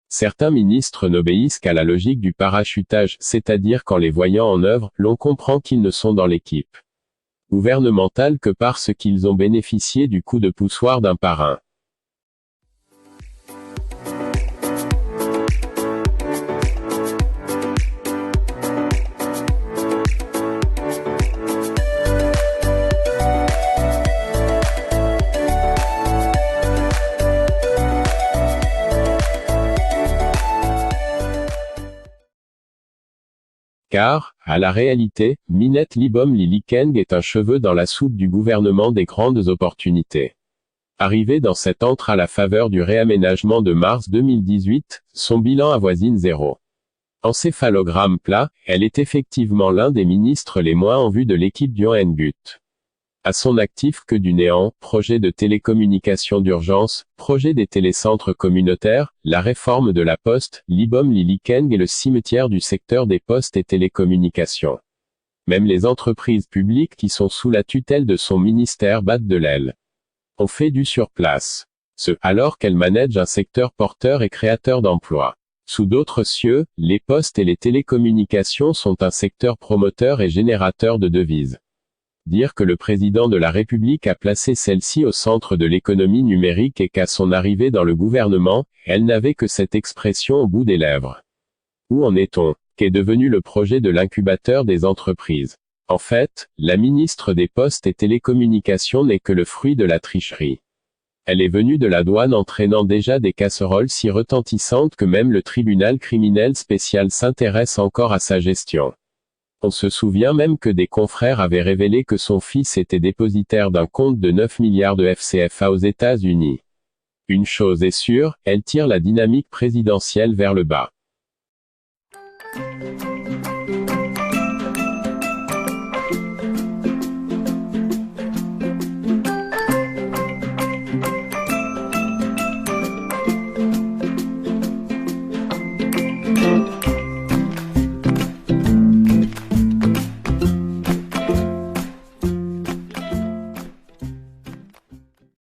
Certains ministres n'obéissent qu'à la logique du parachutage, c'est-à-dire qu'en les voyant en œuvre, l'on comprend qu'ils ne sont dans l'équipe gouvernementale que parce qu'ils ont bénéficié du coup de poussoir d'un parrain. Car, à la réalité, Minette Libom Lilikeng est un cheveu dans la soupe du gouvernement des grandes opportunités. Arrivée dans cet antre à la faveur du réaménagement de mars 2018, son bilan avoisine 0. Encéphalogramme plat, elle est effectivement l'un des ministres les moins en vue de l'équipe d'Yohann-Gut. À son actif que du néant, projet de télécommunications d'urgence, projet des télécentres communautaires, la réforme de la poste, Libom Lilikeng et le cimetière du secteur des postes et télécommunications. Même les entreprises publiques qui sont sous la tutelle de son ministère battent de l'aile. On fait du surplace. Alors qu'elle manage un secteur porteur et créateur d'emplois. Sous d'autres cieux, les postes et les télécommunications sont un secteur promoteur et générateur de devises. Dire que le président de la République a placé celle-ci au centre de l'économie numérique et qu'à son arrivée dans le gouvernement, elle n'avait que cette expression au bout des lèvres. Où en est-on? Qu'est devenu le projet de l'incubateur des entreprises? En fait, la ministre des Postes et Télécommunications n'est que le fruit de la tricherie. Elle est venue de la douane entraînant déjà des casseroles si retentissantes que même le tribunal criminel spécial s'intéresse encore à sa gestion. On se souvient même que des confrères avaient révélé que son fils était dépositaire d'un compte de 9 milliards de FCFA aux États-Unis. Une chose est sûre, elle tire la dynamique présidentielle vers le bas.